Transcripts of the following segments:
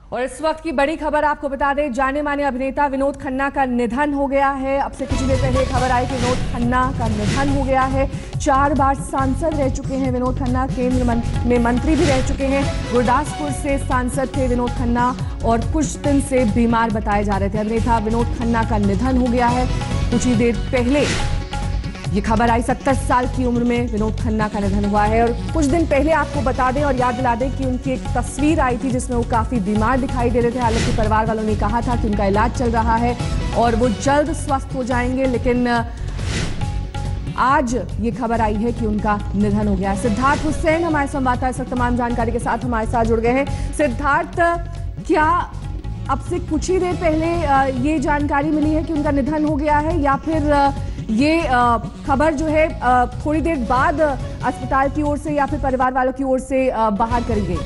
और इस वक्त की बड़ी खबर आपको बता दें, जाने माने अभिनेता विनोद खन्ना का निधन हो गया है। अब से कुछ देर पहले खबर आई कि विनोद खन्ना का निधन हो गया है। 4 बार सांसद रह चुके हैं विनोद खन्ना, केंद्र में मंत्री भी रह चुके हैं। गुरदासपुर से सांसद थे विनोद खन्ना और कुछ दिन से बीमार बताए जा रहे थे। अभिनेता विनोद खन्ना का निधन हो गया है। कुछ ही देर पहले ये खबर आई, 70 साल की उम्र में विनोद खन्ना का निधन हुआ है। और कुछ दिन पहले आपको बता दें और याद दिला दें कि उनकी एक तस्वीर आई थी जिसमें वो काफी बीमार दिखाई दे रहे थे। हालांकि परिवार वालों ने कहा था कि उनका इलाज चल रहा है और वो जल्द स्वस्थ हो जाएंगे, लेकिन आज ये खबर आई है कि उनका निधन हो गया है। सिद्धार्थ हुसैन हमारे संवाददाता इस वक्त तमाम जानकारी के साथ हमारे साथ जुड़ गए हैं। सिद्धार्थ, क्या अब से कुछ ही देर पहले ये जानकारी मिली है कि उनका निधन हो गया है या फिर ये खबर जो है थोड़ी देर बाद अस्पताल की ओर से या फिर परिवार वालों की ओर से बाहर करी गई?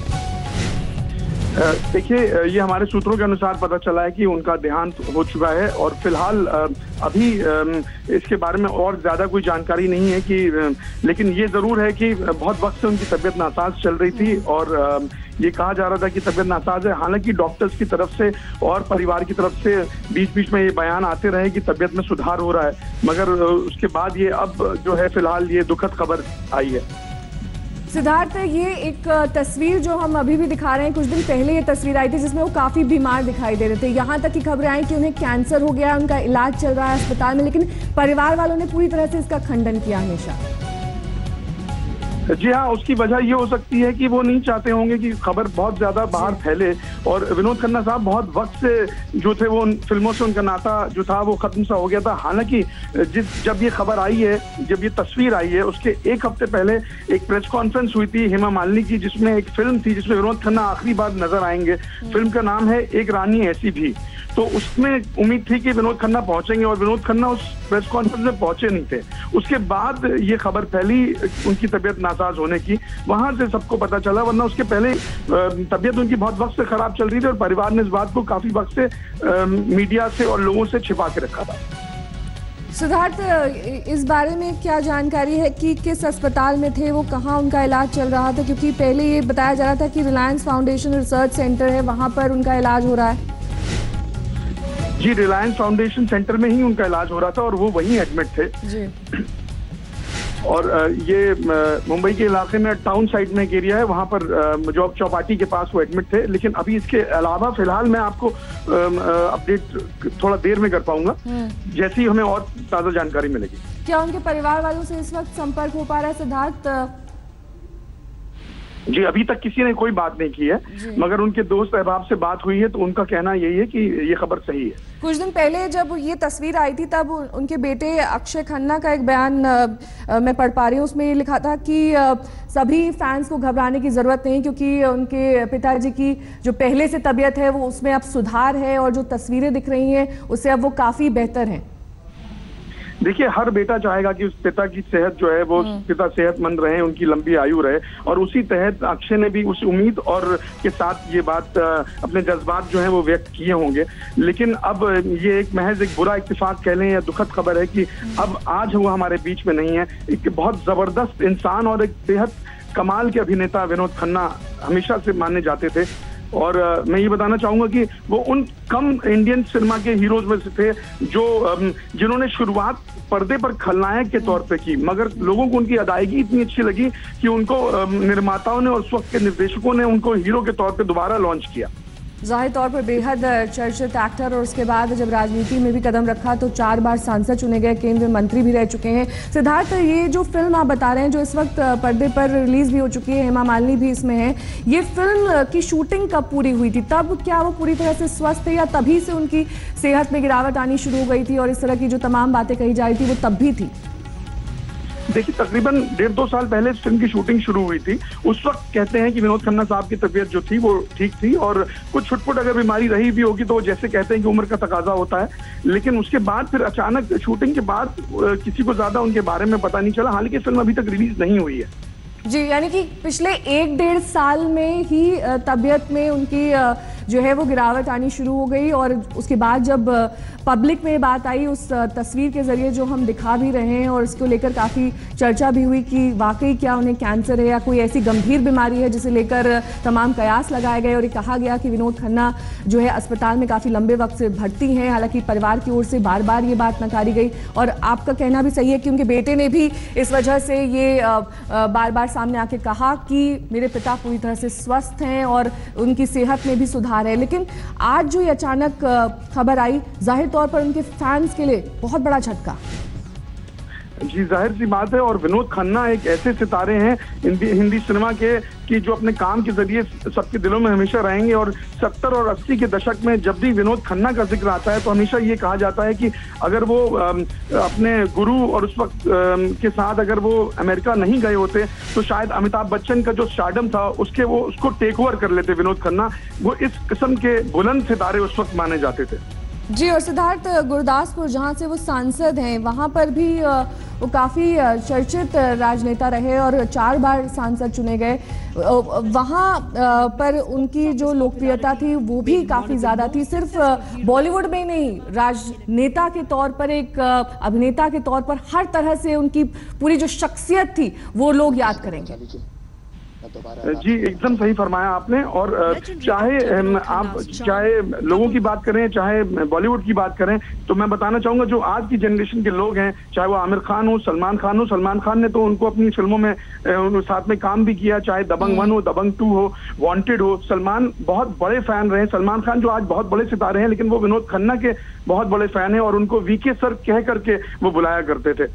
देखिए, ये हमारे सूत्रों के अनुसार पता चला है कि उनका देहांत हो चुका है और फिलहाल अभी इसके बारे में और ज्यादा कोई जानकारी नहीं है कि, लेकिन ये जरूर है कि बहुत वक्त से उनकी तबीयत नासाज चल रही थी और ये कहा जा रहा था कि तबीयत नासाज है। हालांकि डॉक्टर्स की तरफ से और परिवार की तरफ से बीच बीच में ये बयान आते रहे कि तबीयत में सुधार हो रहा है, मगर उसके बाद ये अब जो है फिलहाल ये दुखद खबर आई है। सिद्धार्थ, ये एक तस्वीर जो हम अभी भी दिखा रहे हैं, कुछ दिन पहले ये तस्वीर आई थी जिसमें वो काफी बीमार दिखाई दे रहे थे। यहाँ तक की खबरें आई कि उन्हें कैंसर हो गया, उनका इलाज चल रहा है अस्पताल में, लेकिन परिवार वालों ने पूरी तरह से इसका खंडन किया हमेशा। जी हाँ, उसकी वजह ये हो सकती है कि वो नहीं चाहते होंगे कि खबर बहुत ज्यादा बाहर फैले। और विनोद खन्ना साहब बहुत वक्त से जो थे वो फिल्मों से उनका नाता जो था वो खत्म सा हो गया था। हालांकि जब ये खबर आई है, जब ये तस्वीर आई है, उसके एक हफ्ते पहले एक प्रेस कॉन्फ्रेंस हुई थी हेमा मालिनी की, जिसमें एक फिल्म थी जिसमें विनोद खन्ना आखिरी बार नजर आएंगे। फिल्म का नाम है एक रानी ऐसी भी। तो उसमें उम्मीद थी कि विनोद खन्ना पहुंचेंगे और विनोद खन्ना उस प्रेस कॉन्फ्रेंस में पहुंचे नहीं थे। उसके बाद ये खबर फैली उनकी तबीयत नासाज होने की, वहां से सबको पता चला, वरना उसके पहले तबीयत उनकी बहुत वक्त से खराब चल रही थी और परिवार ने इस बात को काफी वक्त से मीडिया से और लोगों से छिपा के रखा था। सिद्धार्थ, इस बारे में क्या जानकारी है कि किस अस्पताल में थे वो, कहाँ उनका इलाज चल रहा था? क्योंकि पहले ये बताया जा रहा था कि रिलायंस फाउंडेशन रिसर्च सेंटर है, वहां पर उनका इलाज हो रहा है। जी, रिलायंस फाउंडेशन सेंटर में ही उनका इलाज हो रहा था और वो वहीं एडमिट थे जी। और ये मुंबई के इलाके में टाउन साइड में एक एरिया है, वहां पर जॉब चौपाटी के पास वो एडमिट थे। लेकिन अभी इसके अलावा फिलहाल मैं आपको अपडेट थोड़ा देर में कर पाऊंगा, जैसे ही हमें और ताजा जानकारी मिलेगी। क्या उनके परिवार वालों से इस वक्त संपर्क हो पा रहा है सिद्धार्थ? जी, अभी तक किसी ने कोई बात नहीं की है, मगर उनके दोस्त अहबाब से बात हुई है तो उनका कहना यही है कि ये खबर सही है। कुछ दिन पहले जब ये तस्वीर आई थी तब उनके बेटे अक्षय खन्ना का एक बयान मैं पढ़ पा रही हूँ, उसमें ये लिखा था कि सभी फैंस को घबराने की जरूरत नहीं, क्योंकि उनके पिताजी की जो पहले से तबीयत है वो उसमें अब सुधार है और जो तस्वीरें दिख रही हैं उससे अब वो काफी बेहतर हैं। देखिए, हर बेटा चाहेगा कि उस पिता की सेहत जो है वो पिता सेहतमंद रहे, उनकी लंबी आयु रहे, और उसी तहत अक्षय ने भी उस उम्मीद और के साथ ये बात अपने जज्बात जो है वो व्यक्त किए होंगे। लेकिन अब ये एक महज एक बुरा इत्तेफाक कह लें या दुखद खबर है कि अब आज वो हमारे बीच में नहीं है। एक बहुत जबरदस्त इंसान और एक बेहद कमाल के अभिनेता विनोद खन्ना हमेशा से माने जाते थे। और मैं ये बताना चाहूंगा कि वो उन कम इंडियन सिनेमा के हीरोज में से थे जो जिन्होंने शुरुआत पर्दे पर खलनायक के तौर पे की, मगर लोगों को उनकी अदायगी इतनी अच्छी लगी कि उनको निर्माताओं ने और उस वक्त के निर्देशकों ने उनको हीरो के तौर पे दोबारा लॉन्च किया। जाहिर तौर पर बेहद चर्चित एक्टर, और उसके बाद जब राजनीति में भी कदम रखा तो 4 बार सांसद चुने गए, केंद्रीय मंत्री भी रह चुके हैं। सिद्धार्थ, ये जो फिल्म आप बता रहे हैं जो इस वक्त पर्दे पर रिलीज भी हो चुकी है, हेमा मालिनी भी इसमें है, ये फिल्म की शूटिंग कब पूरी हुई थी? तब क्या वो पूरी तरह से स्वस्थ थे या तभी से उनकी सेहत में गिरावट आनी शुरू हो गई थी और इस तरह की जो तमाम बातें कही जा रही थी वो तब भी थी? देखिए, तकरीबन 1.5-2 साल पहले इस फिल्म की शूटिंग शुरू हुई थी। उस वक्त कहते हैं कि विनोद खन्ना साहब की तबीयत जो थी वो ठीक थी और कुछ छुटपुट अगर बीमारी रही भी होगी तो जैसे कहते हैं कि उम्र का तकाजा होता है। लेकिन उसके बाद फिर अचानक शूटिंग के बाद किसी को ज्यादा उनके बारे में पता नहीं चला। हालांकि फिल्म अभी तक रिलीज नहीं हुई है। जी, यानी कि पिछले 1-1.5 साल में ही तबीयत में उनकी जो है वो गिरावट आनी शुरू हो गई। और उसके बाद जब पब्लिक में बात आई, उस तस्वीर के जरिए जो हम दिखा भी रहे हैं, और इसको लेकर काफ़ी चर्चा भी हुई कि वाकई क्या उन्हें कैंसर है या कोई ऐसी गंभीर बीमारी है जिसे लेकर तमाम कयास लगाए गए। और ये कहा गया कि विनोद खन्ना जो है अस्पताल में काफ़ी लंबे वक्त से भर्ती हैं। हालांकि परिवार की ओर से बार बार ये बात नकारी गई, और आपका कहना भी सही है कि उनके बेटे ने भी इस वजह से ये बार बार सामने आके कहा कि मेरे पिता पूरी तरह से स्वस्थ हैं और उनकी सेहत में भी सुधार है। लेकिन आज जो ये अचानक खबर आई, जाहिर तौर पर उनके फैंस के लिए बहुत बड़ा झटका। जी, जाहिर सी बात है। और विनोद खन्ना एक ऐसे सितारे हैं हिंदी सिनेमा के कि जो अपने काम के जरिए सबके दिलों में हमेशा रहेंगे। और 70 और 80 के दशक में जब भी विनोद खन्ना का जिक्र आता है तो हमेशा ये कहा जाता है कि अगर वो अपने गुरु और उस वक्त के साथ अगर वो अमेरिका नहीं गए होते तो शायद अमिताभ बच्चन का जो स्टारडम था उसको टेक ओवर कर लेते विनोद खन्ना। वो इस किस्म के बुलंद सितारे उस वक्त माने जाते थे। जी, और सिद्धार्थ, गुरदासपुर जहां से वो सांसद हैं वहां पर भी वो काफ़ी चर्चित राजनेता रहे और 4 बार सांसद चुने गए। वहां पर उनकी जो लोकप्रियता थी वो भी काफ़ी ज़्यादा थी। सिर्फ बॉलीवुड में नहीं, राजनेता के तौर पर, एक अभिनेता के तौर पर, हर तरह से उनकी पूरी जो शख्सियत थी वो लोग याद करेंगे। जी, एकदम सही फरमाया आपने। और चाहे लोगों की बात करें, चाहे बॉलीवुड की बात करें, तो मैं बताना चाहूंगा जो आज की जनरेशन के लोग हैं, चाहे वो आमिर खान हो, सलमान खान हो। सलमान खान ने तो उनको अपनी फिल्मों में साथ में काम भी किया, चाहे दबंग 1 हो, दबंग 2 हो, वांटेड हो। सलमान बहुत बड़े फैन रहे। सलमान खान जो आज बहुत बड़े सितारे हैं, लेकिन वो विनोद खन्ना के बहुत बड़े फैन हैं और उनको वीके सर कह करके वो बुलाया करते थे।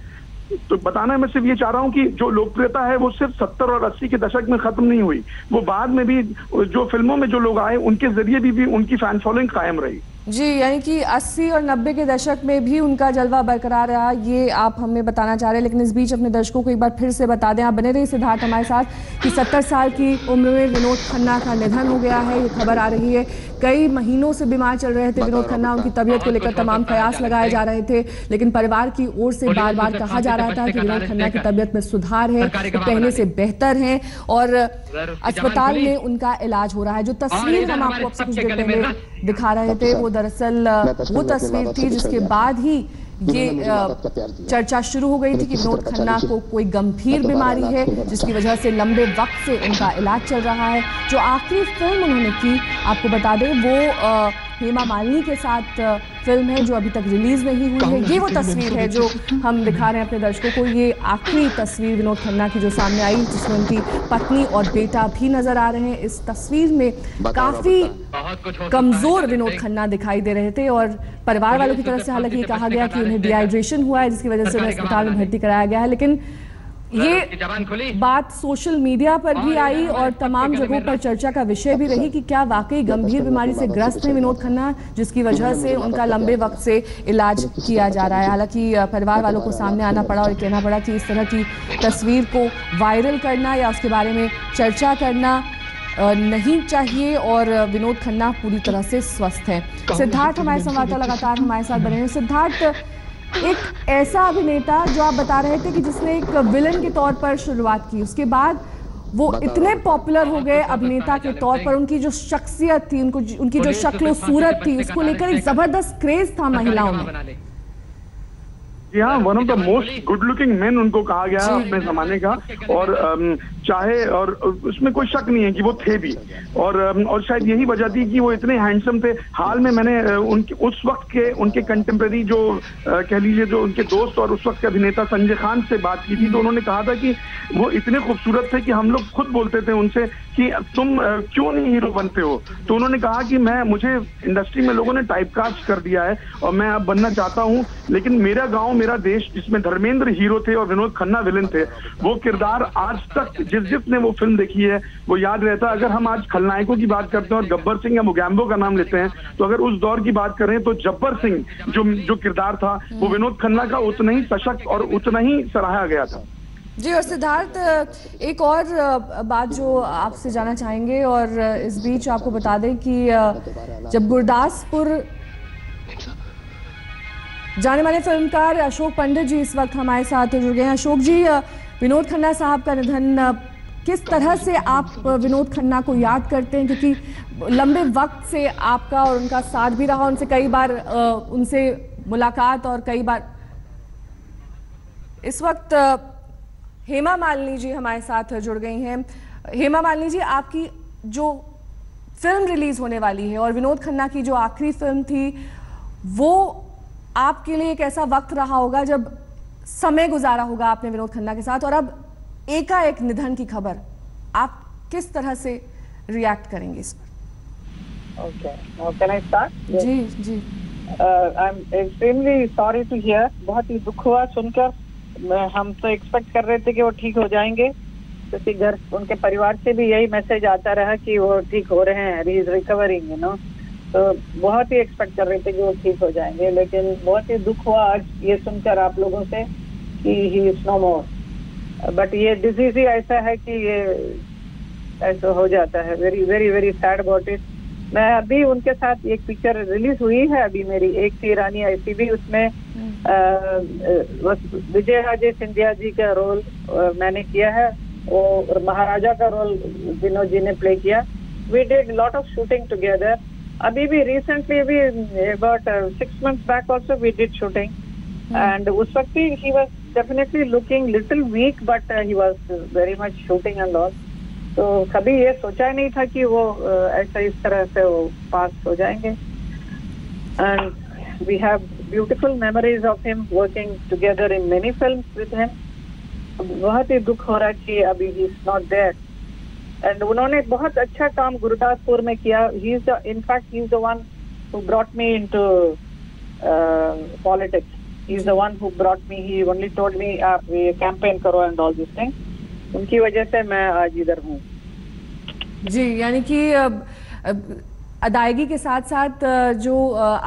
तो बताना मैं सिर्फ ये चाह रहा हूँ कि जो लोकप्रियता है वो सिर्फ 70 और 80 के दशक में खत्म नहीं हुई, वो बाद में भी जो फिल्मों में जो लोग आए उनके जरिए भी उनकी फैन फॉलोइंग कायम रही। जी, यानी कि 80 और 90 के दशक में भी उनका जलवा बरकरार रहा, ये आप हमें बताना चाह रहे हैं। लेकिन इस बीच अपने दर्शकों को एक बार फिर से बता दें, आप बने रहिए सिद्धार्थ हमारे साथ, कि 70 साल की उम्र में विनोद खन्ना का निधन हो गया है। ये खबर आ रही है। कई महीनों से बीमार चल रहे थे विनोद खन्ना, उनकी तबीयत को लेकर तमाम प्रयास लगाए जा रहे थे, लेकिन परिवार की ओर से बार बार कहा जा रहा था कि विनोद खन्ना की तबीयत में सुधार है, पहले से बेहतर है और अस्पताल में उनका इलाज हो रहा है। जो तस्वीर हम आपको अब से कुछ देर पहले दिखा रहे थे वो दरअसल वो तस्वीर थी जिसके बाद ही ये चर्चा शुरू हो गई थी कि विनोद खन्ना को कोई गंभीर बीमारी है जिसकी वजह से लंबे वक्त से उनका इलाज चल रहा है। जो आखिरी फिल्म उन्होंने की, आपको बता दें, वो हेमा मालिनी के साथ फिल्म है जो अभी तक रिलीज नहीं हुई है। ये वो तस्वीर है जो हम दिखा रहे हैं अपने दर्शकों को। ये आखिरी तस्वीर विनोद खन्ना की जो सामने आई, जिसमें उनकी पत्नी और बेटा भी नजर आ रहे हैं। इस तस्वीर में काफी कमजोर विनोद खन्ना दिखाई दे रहे थे और परिवार वालों की तरफ से हालांकि कहा गया कि उन्हें डिहाइड्रेशन हुआ है जिसकी वजह से उन्हें अस्पताल में भर्ती कराया गया है। लेकिन ये बात सोशल मीडिया पर भी आई और तमाम जगहों पर चर्चा का विषय भी रही कि क्या वाकई गंभीर बीमारी से ग्रस्त हैं विनोद खन्ना, जिसकी वजह से उनका लंबे वक्त से इलाज किया जा रहा है। हालांकि परिवार वालों को सामने आना पड़ा और कहना पड़ा कि इस तरह की तस्वीर को वायरल करना या उसके बारे में चर्चा करना नहीं चाहिए और विनोद खन्ना पूरी तरह से स्वस्थ हैं। सिद्धार्थ हमारे संवाददाता लगातार हमारे साथ बने हैं। सिद्धार्थ, एक ऐसा अभिनेता जो आप बता रहे थे कि जिसने एक विलन के तौर पर शुरुआत की, उसके बाद वो इतने पॉपुलर हो गए अभिनेता के तौर पर, उनकी जो शख्सियत थी, उनकी जो शक्ल सूरत थी, उसको लेकर एक जबरदस्त क्रेज था महिलाओं में। जी हाँ, one of the most good looking man उनको कहा गया अपने जमाने का। और चाहे और उसमें कोई शक नहीं है कि वो थे भी और शायद यही वजह थी कि वो इतने हैंडसम थे। हाल में मैंने उनके उस वक्त के उनके कंटेम्प्रेरी जो कह लीजिए जो उनके दोस्त और उस वक्त के अभिनेता संजय खान से बात की थी, तो उन्होंने कहा था कि वो इतने खूबसूरत थे कि हम लोग खुद बोलते थे उनसे कि तुम क्यों नहीं हीरो बनते हो। तो उन्होंने कहा कि मुझे इंडस्ट्री में लोगों ने टाइपकास्ट कर दिया है और मैं अब बनना चाहता हूँ, लेकिन मेरा गाँव मेरा देश, जिसमें धर्मेंद्र हीरो थे और विनोद खन्ना विलन थे, वो किरदार आज तक जिसने वो फिल्म देखी है वो याद रहता। अगर हम आज खलनायकों की बात करते हैं और गब्बर सिंह या मोगैम्बो का नाम लेते हैं, तो अगर उस दौर की बात करें तो जब्बर सिंह जो किरदार था वो विनोद खन्ना का उतना ही सशक्त और उतना ही सराहा गया था। जी, और सिद्धार्थ, एक और बात जो आपसे जानना चाहेंगे और इस बीच आपको बता दें कि जब गुरदासपुर जाने माने फिल्मकार अशोक पंडित जी इस वक्त हमारे साथ जुड़ गए हैं। अशोक जी, विनोद खन्ना साहब का निधन किस तरह से आप विनोद खन्ना को याद करते हैं, क्योंकि लंबे वक्त से आपका और उनका साथ भी रहा, उनसे कई बार उनसे मुलाकात और कई बार। इस वक्त हेमा मालिनी जी हमारे साथ जुड़ गई हैं। हेमा मालिनी जी, आपकी जो फिल्म रिलीज होने वाली है और विनोद खन्ना की जो आखिरी फिल्म थी, वो आपके लिए एक ऐसा वक्त रहा होगा जब समय गुजारा होगा आपने विनोद खन्ना के साथ, और अब एकाएक निधन की खबर, आप किस तरह से रिएक्ट करेंगे इस पर? Okay. Now can I start? Yes. Ji ji. I'm extremely sorry to hear. बहुत ही दुख हुआ सुनकर। हम तो एक्सपेक्ट कर रहे थे कि वो ठीक हो जाएंगे, क्योंकि घर उनके परिवार से भी यही मैसेज आता रहा कि वो ठीक हो रहे हैं, he is recovering, you know. तो बहुत ही एक्सपेक्ट कर रहे थे कि वो ठीक हो जाएंगे, लेकिन बहुत ही दुख हुआ आज ये सुनकर आप लोगों से कि he is no more. But ये डिजीज ही ऐसा है कि ये ऐसा हो जाता है। Very very very sad about it. मैं अभी उनके साथ एक पिक्चर रिलीज हुई है अभी मेरी, एक थी रानी ऐसी भी, उसमें विजय राजे सिंधिया जी का रोल मैंने किया है, वो महाराजा का रोल विनोद जी ने प्ले किया। We did lot of shooting together. अभी भी रिसेंटली भी about 6 months back also we did shooting, and उस वक्त भी ही was definitely looking little weak, but he was very much shooting and all. तो कभी ये सोचा नहीं था कि वो ऐसा इस तरह से वो पास हो जाएंगे। And we have beautiful memories of him working together in many films with him. बहुत ही दुख हो रहा है कि अभी he is not there. And उन्होंने बहुत अच्छा काम गुरदासपुर में किया। In fact, he is the one who brought me into politics. He is the one who brought me. He only told me we campaign करो and all these things. उनकी वजह से मैं आज इधर हूँ। जी, यानी कि अदायगी के साथ साथ जो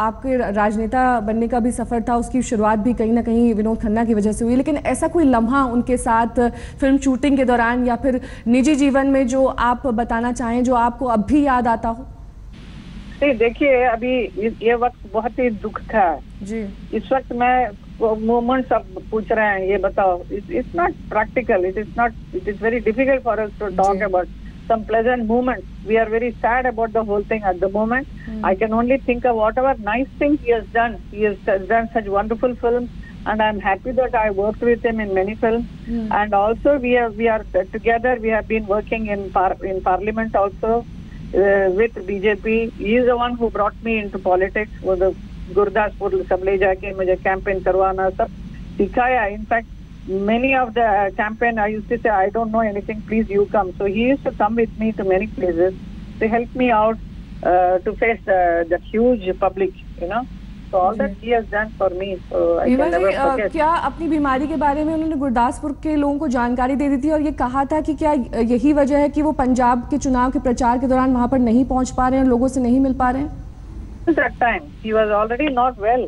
आपके राजनेता बनने का भी सफ़र था, उसकी शुरुआत भी कहीं ना कहीं विनोद खन्ना की वजह से हुई। लेकिन ऐसा कोई लम्हा उनके साथ फिल्म शूटिंग के दौरान या फिर निजी जीवन में जो आप बताना चाहें, जो आपको अब भी याद आता हो? नहीं, देखिए अभी ये वक्त बहुत ही दुख था जी। इस वक्त मैं मोमेंट्स अब पूछ रहे हैं, ये बताओ, it's not practical, it is very difficult for us to talk about some pleasant moments. We are very sad about the whole thing at the moment. I can only think of whatever nice things he has done. He has done such wonderful films, and I'm happy that I worked with him in many films. And also we are together. We have been working in Parliament also with BJP. He is the one who brought me into politics. वो the Gurdaspur सब ले जाके मुझे campaign करवाना सब सिखाया. In fact, many of the campaign I used to say, I don't know anything, please you come. So he used to come with me to many places to help me out to face the huge public, you know. So all that he has done for me, so I can never forget. क्या अपनी बीमारी के बारे में उन्होंने गुरदासपुर के लोगों को जानकारी दे दी थी और ये कहा था कि क्या यही वजह है कि वो पंजाब के चुनाव के प्रचार के दौरान वहाँ पर नहीं पहुँच पा रहे हैं और लोगों से नहीं मिल पा रहे हैं? That time he was already not well.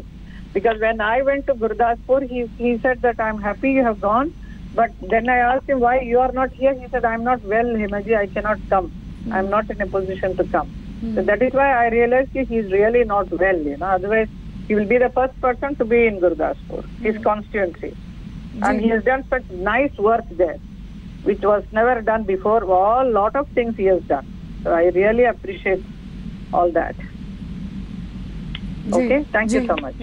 Because when I went to Gurdaspur, he said that I'm happy you have gone. But then I asked him why you are not here. He said I'm not well, Himaji, I cannot come. I'm not in a position to come. So that is why I realized that he's really not well. You know, otherwise he will be the first person to be in Gurdaspur, his constituency, and he has done such nice work there, which was never done before. A lot of things he has done. So I really appreciate all that. Okay, thank you so much.